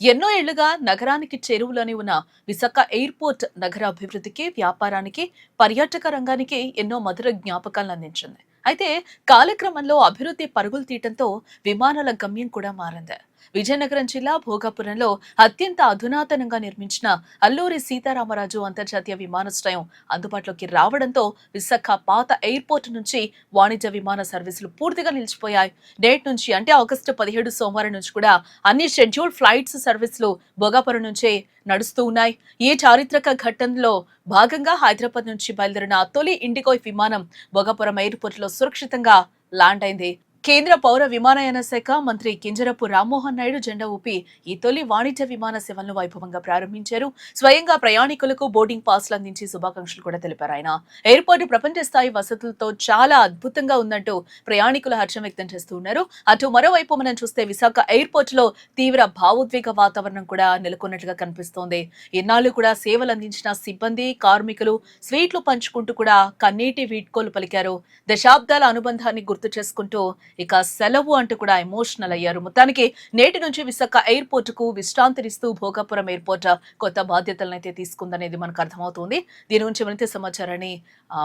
ఎన్నో ఏళ్లుగా నగరానికి చేరువలోనే ఉన్న విశాఖ ఎయిర్పోర్ట్ నగర అభివృద్ధికి, వ్యాపారానికి, పర్యాటక రంగానికి ఎన్నో మధుర జ్ఞాపకాలను అందించింది. అయితే కాలక్రమంలో అభివృద్ధి పరుగులు తీయటంతో విమానాల గమ్యం కూడా మారింది. విజయనగరం జిల్లా భోగాపురంలో అత్యంత అధునాతనంగా నిర్మించిన అల్లూరి సీతారామరాజు అంతర్జాతీయ విమానాశ్రయం అందుబాటులోకి రావడంతో విశాఖ పాత ఎయిర్పోర్ట్ నుంచి వాణిజ్య విమాన సర్వీసులు పూర్తిగా నిలిచిపోయాయి. నేటి నుంచి అంటే ఆగస్టు 17 సోమవారం నుంచి కూడా అన్ని షెడ్యూల్ ఫ్లైట్స్ సర్వీసులు భోగాపురం నుంచే నడుస్తూ ఉన్నాయి. ఈ చారిత్రక ఘట్టంలో భాగంగా హైదరాబాద్ నుంచి బయలుదేరిన తొలి ఇండిగో విమానం భోగాపురం ఎయిర్పోర్ట్ లో సురక్షితంగా ల్యాండ్ అయింది. కేంద్ర పౌర విమానయాన శాఖ మంత్రి కింజరపు రామ్మోహన్ నాయుడు జెండా ఊపి ఈ తొలి వాణిజ్య విమాన సేవలను వైభవంగా ప్రారంభించారు. స్వయంగా ప్రయాణికులకు బోర్డింగ్ పాస్లు అందించి శుభాకాంక్షలు కూడా తెలిపారు. ఆయన ఎయిర్పోర్ట్ ప్రపంచ స్థాయి వసతులతో చాలా అద్భుతంగా ఉందంటూ ప్రయాణికులు హర్షం వ్యక్తం చేస్తూ ఉన్నారు. అటు మరోవైపు మనం చూస్తే విశాఖ ఎయిర్పోర్ట్ లో తీవ్ర భావోద్వేగ వాతావరణం కూడా నెలకొన్నట్లుగా కనిపిస్తోంది. ఇన్నాళ్లు కూడా సేవలు అందించిన సిబ్బంది, కార్మికులు స్వీట్లు పంచుకుంటూ కూడా కన్నీటి వీడ్కోలు పలికారు. దశాబ్దాల అనుబంధాన్ని గుర్తు చేసుకుంటూ ఇక సెలవు అంటూ కూడా ఎమోషనల్ అయ్యారు. మొత్తానికి నేటి నుంచి విశాఖ ఎయిర్పోర్ట్ కు విశ్రాంతినిస్తూ భోగాపురం ఎయిర్పోర్ట్ కొత్త బాధ్యతలను అయితే తీసుకుందనేది మనకు అర్థమవుతుంది. దీని గురించి మరింత సమాచారాన్ని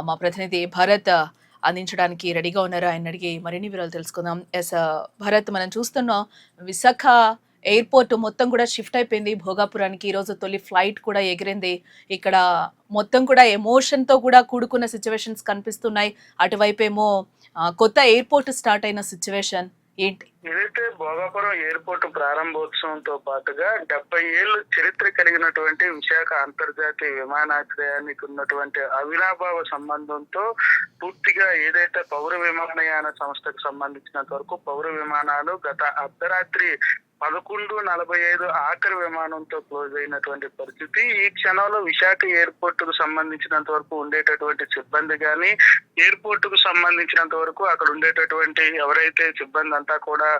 మా ప్రతినిధి భరత్ అందించడానికి రెడీగా ఉన్నారు. ఆయన అడిగి మరిన్ని వివరాలు తెలుసుకుందాం. ఎస్ భరత్, మనం చూస్తున్నాం విశాఖ ఎయిర్పోర్ట్ మొత్తం కూడా షిఫ్ట్ అయిపోయింది భోగాపురానికి. ఈ రోజు తొలి ఫ్లైట్ కూడా ఎగిరింది. ఇక్కడ మొత్తం కూడా ఎమోషన్ తో కూడా కూడుకున్న సిచ్యువేషన్స్ కనిపిస్తున్నాయి. అటువైపేమో కొత్త ఎయిర్పోర్ట్ స్టార్ట్ అయిన సిచ్యువేషన్ ఏంటి? ఏదైతే భోగాపురం ఎయిర్పోర్ట్ ప్రారంభోత్సవంతో పాటుగా 70 ఏళ్ళు చరిత్ర కలిగినటువంటి విశాఖ అంతర్జాతీయ విమానాశ్రయానికి ఉన్నటువంటి అవినాభావ సంబంధంతో పూర్తిగా ఏదైతే పౌర విమానయాన సంస్థకు సంబంధించినంత వరకు పౌర విమానాలు గత అర్ధరాత్రి 11:45 ఆఖరి విమానంతో క్లోజ్ అయినటువంటి పరిస్థితి. ఈ క్షణంలో విశాఖ ఎయిర్పోర్ట్ కు సంబంధించినంత వరకు ఉండేటటువంటి సిబ్బంది కానీ, ఎయిర్పోర్ట్ కు సంబంధించినంత వరకు అక్కడ ఉండేటటువంటి ఎవరైతే సిబ్బంది అంతా కూడా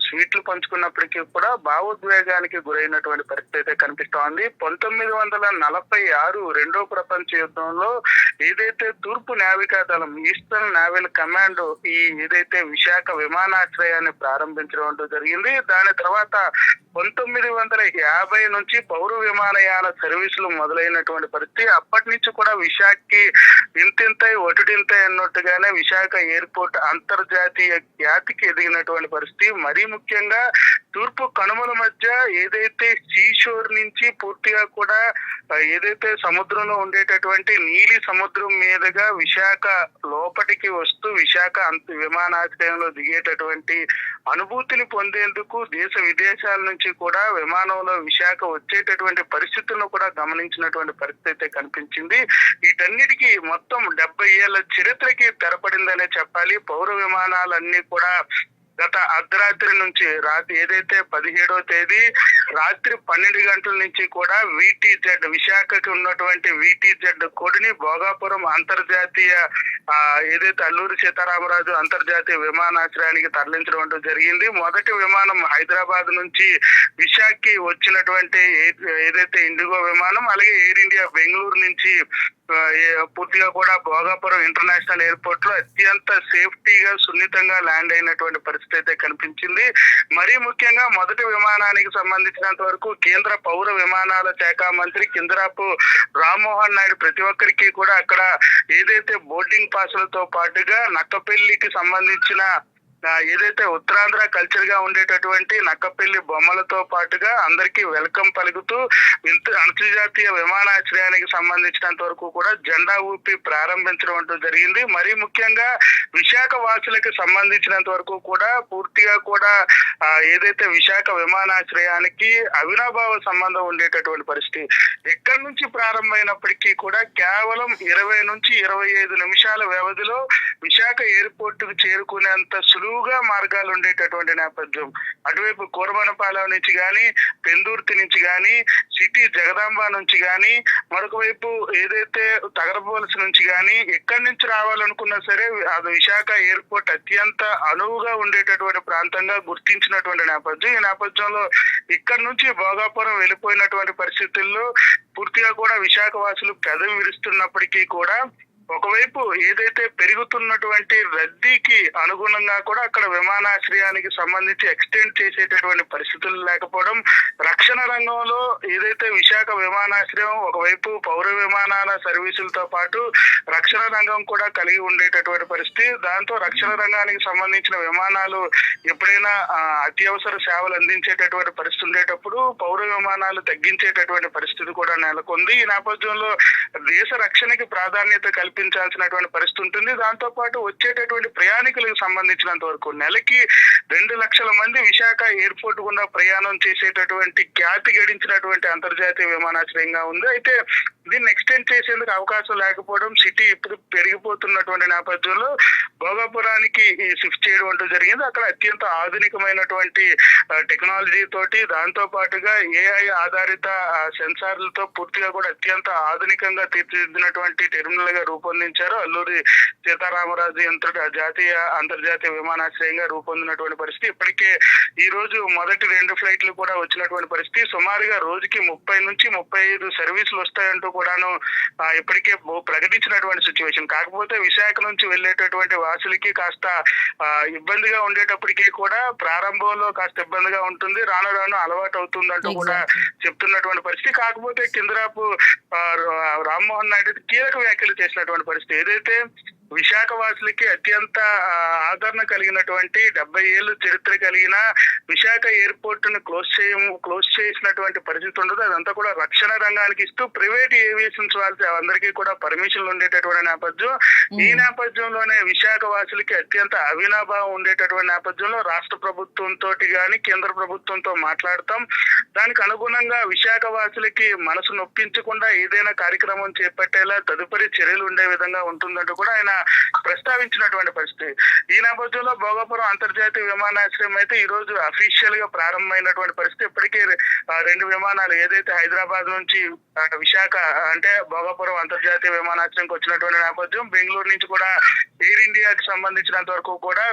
స్వీట్లు పంచుకున్నప్పటికీ కూడా భావోద్వేగానికి గురైనటువంటి పరిస్థితి అయితే కనిపిస్తోంది. 1946 రెండో ప్రపంచ యుద్ధంలో ఏదైతే తూర్పు నావికా దళం ఈస్టర్న్ నావల్ కమాండ్ ఈ ఏదైతే విశాఖ విమానాశ్రయాన్ని ప్రారంభించడం జరిగింది. దాని తర్వాత 1950 నుంచి పౌర విమానయాన సర్వీసులు మొదలైనటువంటి పరిస్థితి. అప్పటి నుంచి కూడా విశాఖకి ఇంతింతై ఒటుడింతై అన్నట్టుగానే విశాఖ ఎయిర్పోర్ట్ అంతర్జాతీయ ఖ్యాతికి ఎదిగినటువంటి పరిస్థితి. మరీ ముఖ్యంగా తూర్పు కనుమల మధ్య ఏదైతే సీషోర్ నుంచి పూర్తిగా కూడా ఏదైతే సముద్రంలో ఉండేటటువంటి నీలి సముద్రం మీదుగా విశాఖ లోపటికి వస్తూ విశాఖ విమానాశ్రయంలో దిగేటటువంటి అనుభూతిని పొందేందుకు దేశ విదేశాల నుంచి కూడా విమానంలో విశాఖ వచ్చేటటువంటి పరిస్థితులను కూడా గమనించినటువంటి పరిస్థితి అయితే కనిపించింది. వీటన్నిటికీ మొత్తం 70 ఏళ్ల చరిత్రకి తెరపడిందనే చెప్పాలి. పౌర విమానాలన్నీ కూడా గత అర్ధరాత్రి నుంచి రాత్రి ఏదైతే 17వ తేదీ రాత్రి 12 గంటల నుంచి కూడా VTZ విశాఖకి ఉన్నటువంటి VTZ కోడ్ని భోగాపురం అంతర్జాతీయ ఏదైతే అల్లూరి సీతారామరాజు అంతర్జాతీయ విమానాశ్రయానికి తరలించడం జరిగింది. మొదటి విమానం హైదరాబాద్ నుంచి విశాఖకి వచ్చినటువంటి ఏదైతే ఇండిగో విమానం, అలాగే ఎయిర్ ఇండియా బెంగళూరు నుంచి పూర్తిగా కూడా భోగాపురం ఇంటర్నేషనల్ ఎయిర్పోర్ట్ లో అత్యంత సేఫ్టీగా సున్నితంగా ల్యాండ్ అయినటువంటి పరిస్థితి అయితే కనిపించింది. మరీ ముఖ్యంగా మొదటి విమానానికి సంబంధించినంత వరకు కేంద్ర పౌర విమానాల శాఖ మంత్రి కింజరాపు రామ్మోహన్ నాయుడు ప్రతి ఒక్కరికి కూడా అక్కడ ఏదైతే బోర్డింగ్ పాసులతో పాటుగా నక్కపల్లికి సంబంధించిన ఏదైతే ఉత్తరాంధ్ర కల్చర్ గా ఉండేటటువంటి నక్కపల్లి బొమ్మలతో పాటుగా అందరికీ వెల్కమ్ పలుకుతూ అంతర్జాతీయ విమానాశ్రయానికి సంబంధించినంత వరకు కూడా జెండా ఊపి ప్రారంభించడం జరిగింది. మరీ ముఖ్యంగా విశాఖ వాసులకు సంబంధించినంత వరకు కూడా పూర్తిగా కూడా ఏదైతే విశాఖ విమానాశ్రయానికి అవినాభావ సంబంధం ఉండేటటువంటి పరిస్థితి. ఎక్కడి నుంచి ప్రారంభమైనప్పటికీ కూడా కేవలం 20 నుంచి 25 నిమిషాల వ్యవధిలో విశాఖ ఎయిర్పోర్ట్ కు చేరుకునేంత సులువుగా మార్గాలు ఉండేటటువంటి నేపథ్యం. అటువైపు కోరమనపాలెం నుంచి కానీ, పెందుర్తి నుంచి కానీ, సిటీ జగదాంబ నుంచి కానీ, మరొక వైపు ఏదైతే తగరపోలసి నుంచి కానీ ఎక్కడి నుంచి రావాలనుకున్నా సరే అది విశాఖ ఎయిర్పోర్ట్ అత్యంత అనువుగా ఉండేటటువంటి ప్రాంతంగా గుర్తించినటువంటి నేపథ్యం. ఈ నేపథ్యంలో ఇక్కడ నుంచి భోగాపురం వెళ్ళిపోయినటువంటి పరిస్థితుల్లో పూర్తిగా కూడా విశాఖ వాసులు పెదవి విరుస్తున్నప్పటికీ కూడా ఒకవైపు ఏదైతే పెరుగుతున్నటువంటి రద్దీకి అనుగుణంగా కూడా అక్కడ విమానాశ్రయానికి సంబంధించి ఎక్స్టెండ్ చేసేటటువంటి పరిస్థితులు లేకపోవడం, రక్షణ రంగంలో ఏదైతే విశాఖ విమానాశ్రయం ఒకవైపు పౌర విమానాల సర్వీసులతో పాటు రక్షణ రంగం కూడా కలిగి ఉండేటటువంటి పరిస్థితి. దాంతో రక్షణ రంగానికి సంబంధించిన విమానాలు ఎప్పుడైనా అత్యవసర సేవలు అందించేటటువంటి పరిస్థితి ఉండేటప్పుడు పౌర విమానాలు తగ్గించేటటువంటి పరిస్థితి కూడా నెలకొంది. ఈ నేపథ్యంలో దేశ రక్షణకి ప్రాధాన్యత కల్పించాల్సినటువంటి పరిస్థితి ఉంటుంది. దాంతో పాటు వచ్చేటటువంటి ప్రయాణికులకు సంబంధించినంత వరకు నెలకి 2 లక్షల మంది విశాఖ ఎయిర్పోర్ట్ గుండా ప్రయాణం చేసేటటువంటి ఖ్యాతి గడించినటువంటి అంతర్జాతీయ విమానాశ్రయంగా ఉంది. అయితే దీన్ని ఎక్స్టెండ్ చేసేందుకు అవకాశం లేకపోవడం, సిటీ ఇప్పుడు పెరిగిపోతున్నటువంటి నేపథ్యంలో భోగాపురానికి షిఫ్ట్ చేయడం అంటూ జరిగింది. అక్కడ అత్యంత ఆధునికమైనటువంటి టెక్నాలజీ తోటి, దాంతో పాటుగా ఏఐ ఆధారిత సెన్సార్లతో పూర్తిగా కూడా అత్యంత ఆధునికంగా తీర్చిదిద్దినటువంటి టెర్మినల్ గా రూపొందించారు. అల్లూరి సీతారామరాజు జాతీయ అంతర్జాతీయ విమానాశ్రయంగా రూపొందినటువంటి పరిస్థితి. ఇప్పటికే ఈ రోజు మొదటి 2 ఫ్లైట్లు కూడా వచ్చినటువంటి పరిస్థితి. సుమారుగా రోజుకి 30 నుంచి 35 సర్వీసులు వస్తాయంటూ కూడాను ఇప్పటికే ప్రకటించినటువంటి సిచ్యువేషన్. కాకపోతే విశాఖ నుంచి వెళ్ళేటటువంటి వాసులకి కాస్త ఇబ్బందిగా ఉండేటప్పటికీ కూడా ప్రారంభంలో కాస్త ఇబ్బందిగా ఉంటుంది, రాను రాను అలవాటు అవుతుందంటూ కూడా చెప్తున్నటువంటి పరిస్థితి. కాకపోతే కిందరాపు రామ్మోహన్ నాయుడు కీలక వ్యాఖ్యలు చేసినటువంటి పరిస్థితి. ఏదైతే విశాఖ వాసులకి అత్యంత ఆదరణ కలిగినటువంటి 70 ఏళ్ళు చరిత్ర కలిగిన విశాఖ ఎయిర్పోర్ట్ ను క్లోజ్ చేసినటువంటి పరిస్థితి ఉండదు. అదంతా కూడా రక్షణ రంగానికి ఇస్తూ ప్రైవేట్ ఏవియేషన్స్ అందరికీ కూడా పర్మిషన్లు ఉండేటటువంటి నేపథ్యం. ఈ నేపథ్యంలోనే విశాఖ వాసులకి అత్యంత అవినాభావం ఉండేటటువంటి నేపథ్యంలో రాష్ట్ర ప్రభుత్వంతో గాని కేంద్ర ప్రభుత్వంతో మాట్లాడతాం. దానికి అనుగుణంగా విశాఖ వాసులకి మనసు నొప్పించకుండా ఏదైనా కార్యక్రమం చేపట్టేలా తదుపరి చర్యలు ఉండే విధంగా ఉంటుందంటూ కూడా ఆయన ప్రస్తావించినటువంటి పరిస్థితి. ఈ నేపథ్యంలో భోగాపురం అంతర్జాతీయ విమానాశ్రయం అయితే ఈ రోజు అఫీషియల్ గా ప్రారంభమైనటువంటి పరిస్థితి. ఇప్పటికే 2 విమానాలు ఏదైతే హైదరాబాద్ నుంచి విశాఖ అంటే భోగాపురం అంతర్జాతీయ విమానాశ్రయంకి వచ్చినటువంటి నేపథ్యం. బెంగళూరు నుంచి కూడా ఎయిర్ ఇండియాకి సంబంధించినంత వరకు కూడా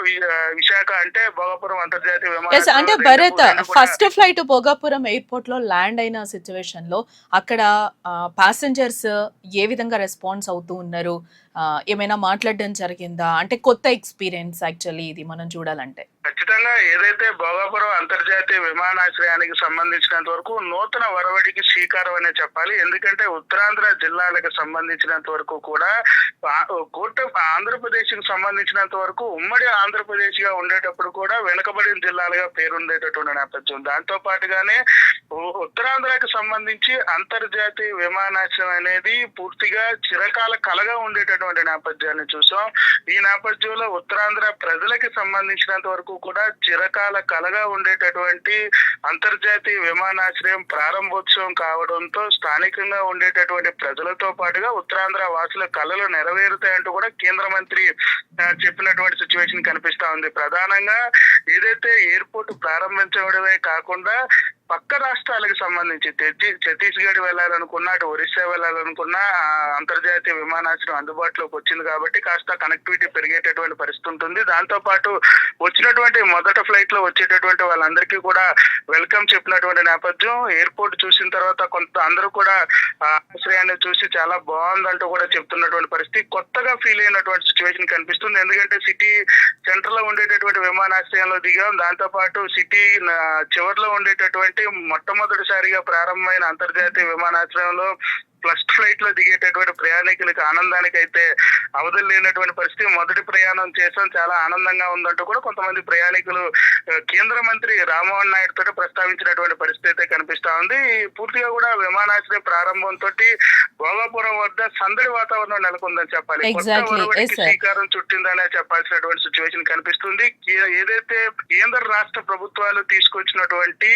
విశాఖ అంటే భోగాపురం అంతర్జాతీయ విమానాశ్రయం అంటే Bharat first flight Bhogapuram airport లో ల్యాండ్ అయిన సిచ్యువేషన్ లో అక్కడ ప్యాసింజర్స్ ఏ విధంగా రెస్పాన్స్ అవుతూ ఉన్నారు, ఏమైనా మాట్లాడడం జరిగిందా? అంటే కొత్త ఎక్స్పీరియన్స్ యాక్చువల్లీ ఇది మనం చూడాలంటే. ఖచ్చితంగా ఏదైతే భోగాపురం అంతర్జాతీయ విమానాశ్రయానికి సంబంధించినంత వరకు నూతన వరవడికి శ్రీకారం అనే చెప్పాలి. ఎందుకంటే ఉత్తరాంధ్ర జిల్లాలకు సంబంధించినంత వరకు కూడా ఆంధ్రప్రదేశ్ కి సంబంధించినంత వరకు ఉమ్మడి ఆంధ్రప్రదేశ్ గా ఉండేటప్పుడు కూడా వెనుకబడిన జిల్లాలుగా పేరుండేటటువంటి నేపథ్యం. దాంతో పాటుగానే ఉత్తరాంధ్రకి సంబంధించి అంతర్జాతీయ విమానాశ్రయం అనేది పూర్తిగా చిరకాల కలగా ఉండేటటువంటి నేపథ్యాన్ని చూసాం. ఈ నేపథ్యంలో ఉత్తరాంధ్ర ప్రజలకి సంబంధించినంత వరకు కూడా చిరకాల కలగా ఉండేటటువంటి అంతర్జాతీయ విమానాశ్రయం ప్రారంభోత్సవం కావడంతో స్థానికంగా ఉండేటటువంటి ప్రజలతో పాటుగా ఉత్తరాంధ్ర వాసుల కళలు నెరవేరుతాయంటూ కూడా కేంద్ర మంత్రి చెప్పినటువంటి సిచ్యువేషన్ కనిపిస్తా ఉంది. ప్రధానంగా ఏదైతే ఎయిర్పోర్ట్ ప్రారంభించడమే కాకుండా పక్క రాష్ట్రాలకు సంబంధించి ఛత్తీస్గఢ్ వెళ్ళాలనుకున్నా, అటు ఒరిస్సా వెళ్ళాలనుకున్నా అంతర్జాతీయ విమానాశ్రయం అందుబాటులోకి వచ్చింది కాబట్టి కాస్త కనెక్టివిటీ పెరిగేటటువంటి పరిస్థితి ఉంటుంది. దాంతో పాటు వచ్చినటువంటి మొదటి ఫ్లైట్ లో వచ్చేటటువంటి వాళ్ళందరికీ కూడా వెల్కమ్ చెప్పినటువంటి నేపథ్యం. ఎయిర్పోర్ట్ చూసిన తర్వాత కొంత అందరూ కూడా ఆశ్రయాన్ని చూసి చాలా బాగుందంటూ కూడా చెప్తున్నటువంటి పరిస్థితి. కొత్తగా ఫీల్ అయినటువంటి సిచ్యువేషన్ కనిపిస్తుంది. ఎందుకంటే సిటీ సెంటర్ లో ఉండేటటువంటి విమానాశ్రయంలో దిగాం. దాంతో పాటు సిటీ చివరిలో ఉండేటటువంటి మొట్టమొదటిసారిగా ప్రారంభమైన అంతర్జాతీయ విమానాశ్రయంలో ఫస్ట్ ఫ్లైట్ లో దిగేటటువంటి ప్రయాణికులకి ఆనందానికి అయితే అవధులు లేనటువంటి పరిస్థితి. మొదటి ప్రయాణం చేసాం, చాలా ఆనందంగా ఉందంటూ కూడా కొంతమంది ప్రయాణికులు కేంద్ర మంత్రి రామ్మోహన్ నాయుడు తోటి ప్రస్తావించినటువంటి పరిస్థితి అయితే కనిపిస్తా ఉంది. పూర్తిగా కూడా విమానాశ్రయం ప్రారంభంతో భోగాపురం వద్ద సందడి వాతావరణం నెలకొందని చెప్పాలి. శ్రీకారం చుట్టిందనే చెప్పాల్సినటువంటి సిచ్యువేషన్ కనిపిస్తుంది. ఏదైతే కేంద్ర రాష్ట్ర ప్రభుత్వాలు తీసుకొచ్చినటువంటి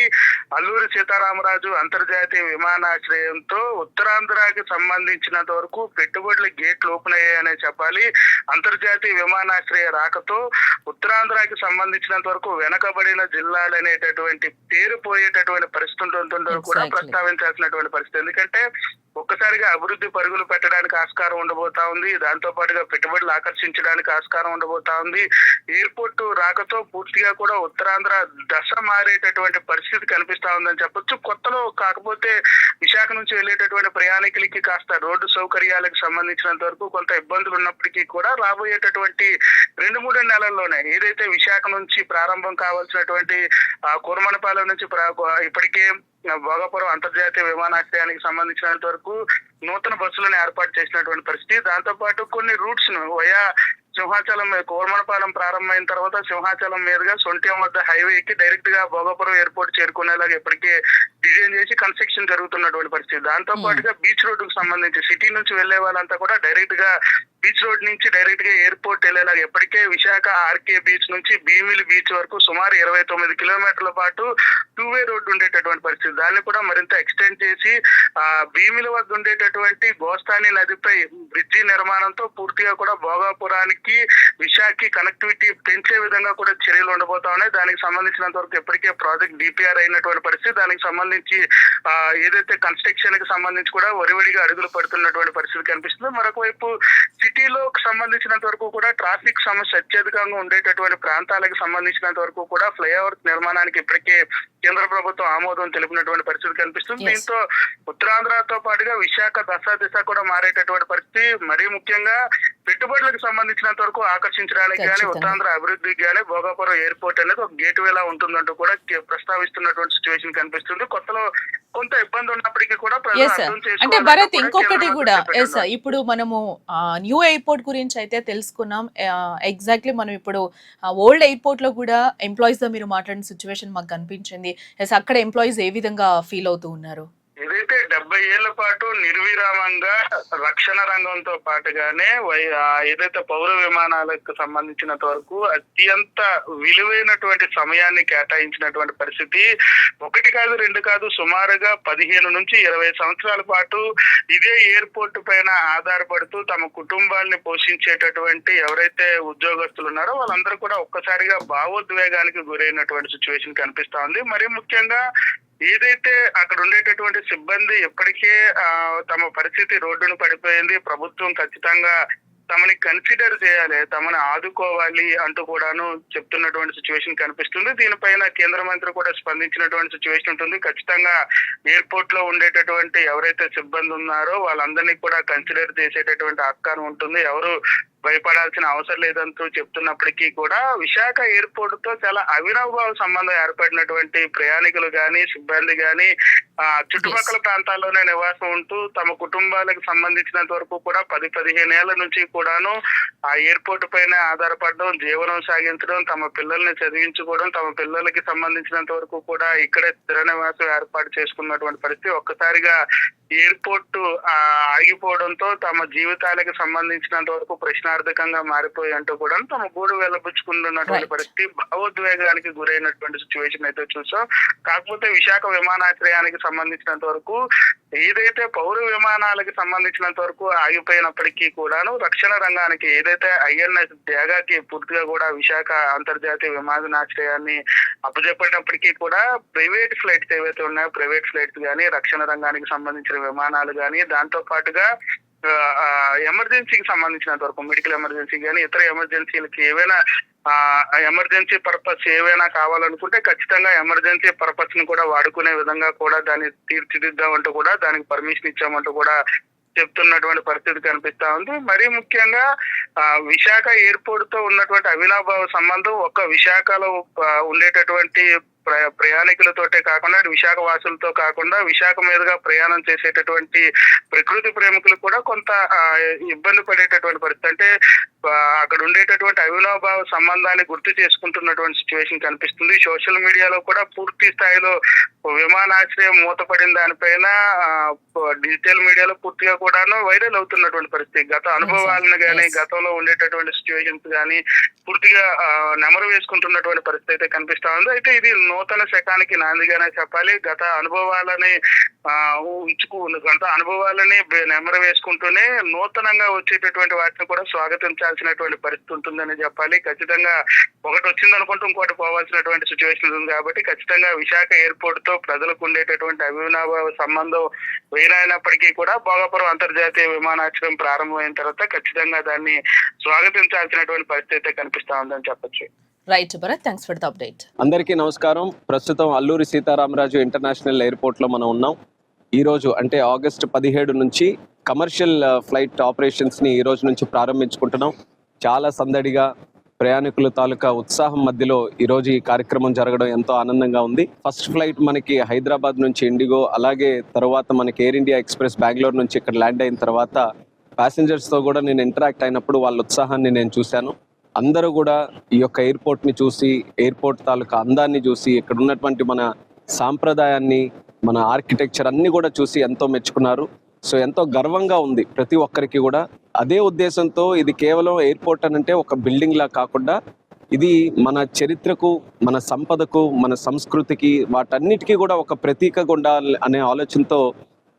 అల్లూరి సీతారామరాజు అంతర్జాతీయ విమానాశ్రయంతో ఉత్తరాంధ్రకి సంబంధించినంత వరకు పెట్టుబడుల గేట్లు ఓపెన్ అయ్యాయనే చెప్పాలి. అంతర్జాతీయ విమానాశ్రయ రాకతో ఉత్తరాంధ్రకి సంబంధించినంత వరకు వెనకబడిన జిల్లాలు అనేటటువంటి పేరు పోయేటటువంటి పరిస్థితి ఉంటుందో కూడా ప్రస్తావించాల్సినటువంటి పరిస్థితి. ఎందుకంటే ఒక్కసారిగా అభివృద్ధి పరుగులు పెట్టడానికి ఆస్కారం ఉండబోతా ఉంది. దాంతో పాటుగా పెట్టుబడులు ఆకర్షించడానికి ఆస్కారం ఉండబోతా ఉంది. ఎయిర్పోర్ట్ రాకతో పూర్తిగా కూడా ఉత్తరాంధ్ర దశ మారేటటువంటి పరిస్థితి కనిపిస్తా ఉందని చెప్పొచ్చు. కొత్తలో కాకపోతే విశాఖ నుంచి వెళ్ళేటటువంటి ప్రయాణికులకి కాస్త రోడ్డు సౌకర్యాలకు సంబంధించినంత వరకు కొంత ఇబ్బందులు ఉన్నప్పటికీ కూడా రాబోయేటటువంటి 2-3 నెలల్లోనే ఏదైతే విశాఖ నుంచి ప్రారంభం కావాల్సినటువంటి కూరమనపాలెం నుంచి ఇప్పటికే భోగాపురం అంతర్జాతీయ విమానాశ్రయానికి సంబంధించినంత వరకు నూతన బస్సులను ఏర్పాటు చేసినటువంటి పరిస్థితి. దాంతో పాటు కొన్ని రూట్స్ ను వయా సింహాచలం కోరమనపాలెం ప్రారంభమైన తర్వాత సింహాచలం మీదుగా సొంట్యం వద్ద హైవేకి డైరెక్ట్ గా భోగాపురం ఎయిర్పోర్ట్ చేరుకునేలాగా ఇప్పటికే డిజైన్ చేసి కన్స్ట్రక్షన్ జరుగుతున్నటువంటి పరిస్థితి. దాంతో పాటుగా బీచ్ రోడ్డుకు సంబంధించి సిటీ నుంచి వెళ్లే వాళ్ళంతా కూడా డైరెక్ట్ గా బీచ్ రోడ్ నుంచి డైరెక్ట్ గా ఎయిర్పోర్ట్ వెళ్లేలాగా ఇప్పటికే విశాఖ ఆర్కే బీచ్ నుంచి భీమిలి బీచ్ వరకు సుమారు 29 కిలోమీటర్ల పాటు 2-వే రోడ్డు ఉండేటటువంటి పరిస్థితి. దాన్ని కూడా మరింత ఎక్స్టెండ్ చేసి భీమిలి వద్ద ఉండేటటువంటి గోస్తాని నదిపై బ్రిడ్జి నిర్మాణంతో పూర్తిగా కూడా భోగాపురానికి విశాఖకి కనెక్టివిటీ పెంచే విధంగా కూడా చర్యలు ఉండబోతా ఉన్నాయి. దానికి సంబంధించినంత వరకు ఇప్పటికే ప్రాజెక్ట్ డిపిఆర్ అయినటువంటి పరిస్థితి. దానికి సంబంధించి ఏదైతే కన్స్ట్రక్షన్ కి సంబంధించి కూడా ఒరివిడిగా అడుగులు పడుతున్నటువంటి పరిస్థితి కనిపిస్తుంది. మరొక వైపు సిటీలో సంబంధించినంత వరకు కూడా ట్రాఫిక్ సమస్య అత్యధికంగా ఉండేటటువంటి ప్రాంతాలకు సంబంధించినంత వరకు కూడా ఫ్లైఓవర్ నిర్మాణానికి ఇప్పటికే కేంద్ర ప్రభుత్వం ఆమోదం తెలిపినటువంటి పరిస్థితి కనిపిస్తుంది. దీంతో ఉత్తరాంధ్రతో పాటుగా విశాఖ దిశ కూడా మారేటటువంటి పరిస్థితి. మరీ ముఖ్యంగా పెట్టుబడులకు సంబంధించినంత వరకు ఆకర్షించడానికి కానీ ఉత్తరాంధ్ర అభివృద్ధికి కానీ భోగాపురం ఎయిర్పోర్ట్ అనేది ఒక గేట్ వేలా ఉంటుందంటూ కూడా ప్రస్తావిస్తున్నటువంటి సిచ్యువేషన్ కనిపిస్తుంది. కొత్తలో కొంత ఇబ్బంది ఉన్నప్పటికీ కూడా అంటే భరత్ ఇంకొకటి కూడా ఇప్పుడు మనము న్యూ ఎయిర్పోర్ట్ గురించి అయితే తెలుసుకున్నాం. ఎగ్జాక్ట్లీ మనం ఇప్పుడు ఓల్డ్ ఎయిర్పోర్ట్ లో కూడా ఎంప్లాయీస్ తో మీరు మాట్లాడిన సిచ్యువేషన్ మాకు కనిపించింది. అక్కడ ఎంప్లాయీస్ ఏ విధంగా ఫీల్ అవుతూ ఉన్నారు? ఏదైతే 70 ఏళ్ల పాటు నిర్విరామంగా రక్షణ రంగంతో పాటుగానే ఏదైతే పౌర విమానాలకు సంబంధించినంత వరకు అత్యంత విలువైనటువంటి సమయాన్ని కేటాయించినటువంటి పరిస్థితి 1 కాదు 2 కాదు సుమారుగా 15 నుంచి 20 సంవత్సరాల పాటు ఇదే ఎయిర్పోర్ట్ పైన ఆధారపడుతూ తమ కుటుంబాన్ని పోషించేటటువంటి ఎవరైతే ఉద్యోగస్తులు ఉన్నారో వాళ్ళందరూ కూడా ఒక్కసారిగా భావోద్వేగానికి గురైనటువంటి సిచ్యువేషన్ కనిపిస్తా ఉంది. మరి ముఖ్యంగా ఏదైతే అక్కడ ఉండేటటువంటి సిబ్బంది ఎప్పటికే తమ పరిస్థితి రోడ్డును పడిపోయింది, ప్రభుత్వం ఖచ్చితంగా తమని కన్సిడర్ చేయాలి, తమని ఆదుకోవాలి అంటూ కూడాను చెప్తున్నటువంటి సిచ్యువేషన్ కనిపిస్తుంది. దీనిపైన కేంద్ర మంత్రి కూడా స్పందించినటువంటి సిచ్యువేషన్ ఉంటుంది. ఖచ్చితంగా ఎయిర్పోర్ట్ లో ఉండేటటువంటి ఎవరైతే సిబ్బంది ఉన్నారో వాళ్ళందరినీ కూడా కన్సిడర్ చేసేటటువంటి ఆస్కారం ఉంటుంది. ఎవరు భయపడాల్సిన అవసరం లేదంటూ చెప్తున్నప్పటికీ కూడా విశాఖ ఎయిర్పోర్ట్ తో చాలా అవినాభావ సంబంధం ఏర్పడినటువంటి ప్రయాణికులు గాని సిబ్బంది గాని చుట్టుపక్కల ప్రాంతాల్లోనే నివాసం ఉంటూ తమ కుటుంబాలకు సంబంధించినంత వరకు కూడా 10-15 ఏళ్ల నుంచి కూడాను ఆ ఎయిర్పోర్ట్ పైన ఆధారపడడం, జీవనం సాగించడం, తమ పిల్లల్ని చదివించుకోవడం, తమ పిల్లలకి సంబంధించినంత వరకు కూడా ఇక్కడే స్థిర నివాసం ఏర్పాటు చేసుకున్నటువంటి పరిస్థితి ఒక్కసారిగా ఎయిర్పోర్ట్ ఆగిపోవడంతో తమ జీవితాలకు సంబంధించినంత వరకు ప్రశ్నార్థకంగా మారిపోయి అంటూ కూడా తమ గూడు వెళ్లబుచ్చుకుంటున్నటువంటి పరిస్థితి, భావోద్వేగానికి గురైనటువంటి సిచ్యువేషన్ అయితే చూసాం. కాకపోతే విశాఖ విమానాశ్రయానికి సంబంధించినంత వరకు ఏదైతే పౌర విమానాలకు సంబంధించినంత వరకు ఆగిపోయినప్పటికీ కూడాను రక్షణ రంగానికి ఏదైతే ఐఎన్ఎస్ డ్యాగాకి పూర్తిగా కూడా విశాఖ అంతర్జాతీయ విమానాశ్రయాన్ని అప్పచెప్పేటప్పటికీ కూడా ప్రైవేట్ ఫ్లైట్స్ ఏవైతే ఉన్నాయో ప్రైవేట్ ఫ్లైట్స్ కానీ రక్షణ రంగానికి సంబంధించిన విమానాలు కానీ దాంతో పాటుగా ఎమర్జెన్సీకి సంబంధించినంత వరకు మెడికల్ ఎమర్జెన్సీ కానీ ఇతర ఎమర్జెన్సీలకి ఏవైనా ఎమర్జెన్సీ పర్పస్ ఏవైనా కావాలనుకుంటే ఖచ్చితంగా ఎమర్జెన్సీ పర్పస్ ని కూడా వాడుకునే విధంగా కూడా దాన్ని తీర్చిదిద్దామంటూ కూడా దానికి పర్మిషన్ ఇచ్చామంటూ కూడా చెప్తున్నటువంటి పరిస్థితి కనిపిస్తా ఉంది. మరీ ముఖ్యంగా విశాఖ ఎయిర్పోర్ట్ తో ఉన్నటువంటి అవినాభావ సంబంధం ఒక్క విశాఖలో ఉండేటటువంటి ప్రయాణికులతోటే కాకుండా విశాఖ వాసులతో కాకుండా విశాఖ మీదుగా ప్రయాణం చేసేటటువంటి ప్రకృతి ప్రేమికులు కూడా కొంత ఇబ్బంది పడేటటువంటి పరిస్థితి. అంటే అక్కడ ఉండేటటువంటి అవినాభావ సంబంధాన్ని గుర్తు చేసుకుంటున్నటువంటి సిచ్యువేషన్ కనిపిస్తుంది. సోషల్ మీడియాలో కూడా పూర్తి స్థాయిలో విమానాశ్రయం మూతపడిన దానిపైన డిజిటల్ మీడియాలో పూర్తిగా కూడాను వైరల్ అవుతున్నటువంటి పరిస్థితి. గత అనుభవాలను కానీ గతంలో ఉండేటటువంటి సిచ్యువేషన్స్ కానీ పూర్తిగా నెమరు వేసుకుంటున్నటువంటి పరిస్థితి అయితే కనిపిస్తా ఉంది. అయితే ఇది నూతన శకానికి నాందిగానే చెప్పాలి. గత అనుభవాలని గత అనుభవాలని నెమరు వేసుకుంటూనే నూతనంగా వచ్చేటటువంటి వాటిని కూడా స్వాగతించాల్సినటువంటి పరిస్థితి ఉంటుందని చెప్పాలి. ఖచ్చితంగా ఒకటి వచ్చింది అనుకుంటూ ఇంకోటి పోవాల్సినటువంటి సిచ్యువేషన్ ఉంది కాబట్టి ఖచ్చితంగా విశాఖ ఎయిర్పోర్ట్ తో ప్రజలకు ఉండేటటువంటి అవినాభావ సంబంధం వేరైనప్పటికీ కూడా భోగాపురం అంతర్జాతీయ విమానాశ్రయం ప్రారంభమైన తర్వాత ఖచ్చితంగా దాన్ని స్వాగతించాల్సినటువంటి పరిస్థితి అయితే కనిపిస్తా ఉందని చెప్పొచ్చు. Right Bharat, thanks for the update. అందరికీ నమస్కారం. ప్రస్తుతం అల్లూరి సీతారామరాజు ఇంటర్నేషనల్ ఎయిర్పోర్ట్ లో మనం ఉన్నాం. ఈ రోజు అంటే ఆగస్టు 17 నుంచి కమర్షియల్ ఫ్లైట్ ఆపరేషన్స్ ని ఈ రోజు నుంచి ప్రారంభించుకుంటున్నాం. చాలా సందడిగా ప్రయాణికుల తాలూకా ఉత్సాహం మధ్యలో ఈ రోజు ఈ కార్యక్రమం జరగడం ఎంతో ఆనందంగా ఉంది. ఫస్ట్ ఫ్లైట్ మనకి హైదరాబాద్ నుంచి ఇండిగో, అలాగే తర్వాత మనకి ఎయిర్ ఇండియా ఎక్స్ప్రెస్ బెంగళూరు నుంచి ఇక్కడ ల్యాండ్ అయిన తర్వాత ప్యాసింజర్స్ తో కూడా నేను ఇంటరాక్ట్ అయినప్పుడు వాళ్ళ ఉత్సాహాన్ని నేను చూశాను. అందరూ కూడా ఈ యొక్క ఎయిర్పోర్ట్ ని చూసి, ఎయిర్పోర్ట్ తాలూకా అందాన్ని చూసి, ఇక్కడ ఉన్నటువంటి మన సాంప్రదాయాన్ని, మన ఆర్కిటెక్చర్ అన్ని కూడా చూసి ఎంతో మెచ్చుకున్నారు. సో ఎంతో గర్వంగా ఉంది ప్రతి ఒక్కరికి కూడా. అదే ఉద్దేశంతో ఇది కేవలం ఎయిర్పోర్ట్ అని అంటే ఒక బిల్డింగ్ లా కాకుండా ఇది మన చరిత్రకు, మన సంపదకు, మన సంస్కృతికి, వాటన్నిటికీ కూడా ఒక ప్రతీకగా ఉండాలి అనే ఆలోచనతో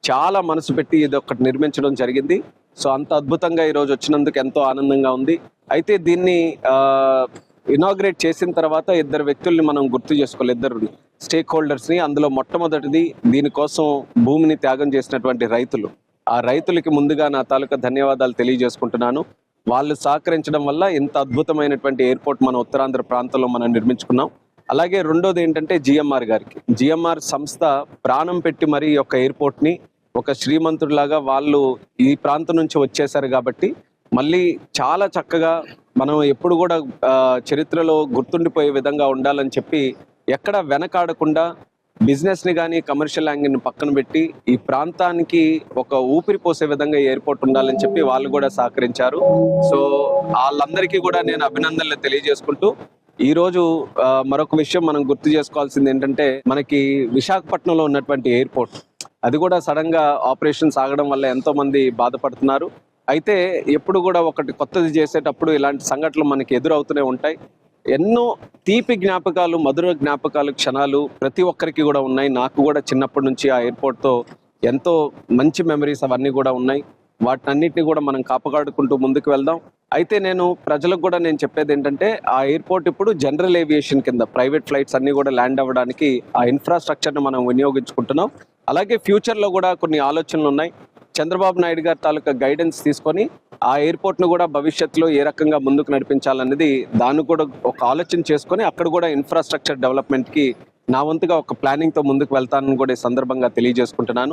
చాలా మనసు పెట్టి ఇది ఒకటి నిర్మించడం జరిగింది. సో అంత అద్భుతంగా ఈరోజు వచ్చినందుకు ఎంతో ఆనందంగా ఉంది. అయితే దీన్ని ఇనాగ్రేట్ చేసిన తర్వాత ఇద్దరు వ్యక్తుల్ని మనం గుర్తు చేసుకోవాలి, ఇద్దరు స్టేక్ హోల్డర్స్ని. అందులో మొట్టమొదటిది దీనికోసం భూమిని త్యాగం చేసినటువంటి రైతులు. ఆ రైతులకి ముందుగా నా తాలూకా ధన్యవాదాలు తెలియజేసుకుంటున్నాను. వాళ్ళు సహకరించడం వల్ల ఇంత అద్భుతమైనటువంటి ఎయిర్పోర్ట్ మన ఉత్తరాంధ్ర ప్రాంతంలో మనం నిర్మించుకున్నాం. అలాగే రెండోది ఏంటంటే జిఎంఆర్ గారికి, జిఎంఆర్ సంస్థ ప్రాణం పెట్టి మరి ఈ యొక్క ఎయిర్పోర్ట్ని ఒక శ్రీమంతుడిలాగా వాళ్ళు ఈ ప్రాంతం నుంచి వచ్చేసారు కాబట్టి మళ్ళీ చాలా చక్కగా మనం ఎప్పుడు కూడా చరిత్రలో గుర్తుండిపోయే విధంగా ఉండాలని చెప్పి ఎక్కడ వెనకాడకుండా బిజినెస్ని కానీ కమర్షియల్ యాంగిల్ని పక్కన పెట్టి ఈ ప్రాంతానికి ఒక ఊపిరి పోసే విధంగా ఎయిర్పోర్ట్ ఉండాలని చెప్పి వాళ్ళు కూడా సహకరించారు. సో వాళ్ళందరికీ కూడా నేను అభినందనలు తెలియజేసుకుంటూ ఈరోజు మరొక విషయం మనం గుర్తు చేసుకోవాల్సింది ఏంటంటే మనకి విశాఖపట్నంలో ఉన్నటువంటి ఎయిర్పోర్ట్ అది కూడా సడన్ గా ఆపరేషన్స్ ఆగడం వల్ల ఎంతో మంది బాధపడుతున్నారు. అయితే ఎప్పుడు కూడా ఒకటి కొత్తది చేసేటప్పుడు ఇలాంటి సంఘటనలు మనకి ఎదురవుతూనే ఉంటాయి. ఎన్నో తీపి జ్ఞాపకాలు, మధుర జ్ఞాపకాలు, క్షణాలు ప్రతి ఒక్కరికి కూడా ఉన్నాయి. నాకు కూడా చిన్నప్పటి నుంచి ఆ ఎయిర్పోర్ట్తో ఎంతో మంచి మెమరీస్ అవన్నీ కూడా ఉన్నాయి. వాటినన్నిటిని కూడా మనం కాపాడుకుంటూ ముందుకు వెళ్దాం. అయితే నేను ప్రజలకు కూడా నేను చెప్పేది ఏంటంటే ఆ ఎయిర్పోర్ట్ ఇప్పుడు జనరల్ ఏవియేషన్ కింద ప్రైవేట్ ఫ్లైట్స్ అన్ని కూడా ల్యాండ్ అవ్వడానికి ఆ ఇన్ఫ్రాస్ట్రక్చర్ని మనం వినియోగించుకుంటున్నాం. అలాగే ఫ్యూచర్లో కూడా కొన్ని ఆలోచనలు ఉన్నాయి. చంద్రబాబు నాయుడు గారి తాలూకా గైడెన్స్ తీసుకొని ఆ ఎయిర్పోర్ట్ను కూడా భవిష్యత్తులో ఏ రకంగా ముందుకు నడిపించాలనేది దాన్ని కూడా ఒక ఆలోచన చేసుకొని అక్కడ కూడా ఇన్ఫ్రాస్ట్రక్చర్ డెవలప్మెంట్కి నా వంతుగా ఒక ప్లానింగ్తో ముందుకు వెళ్తానని కూడా ఈ సందర్భంగా తెలియజేసుకుంటున్నాను.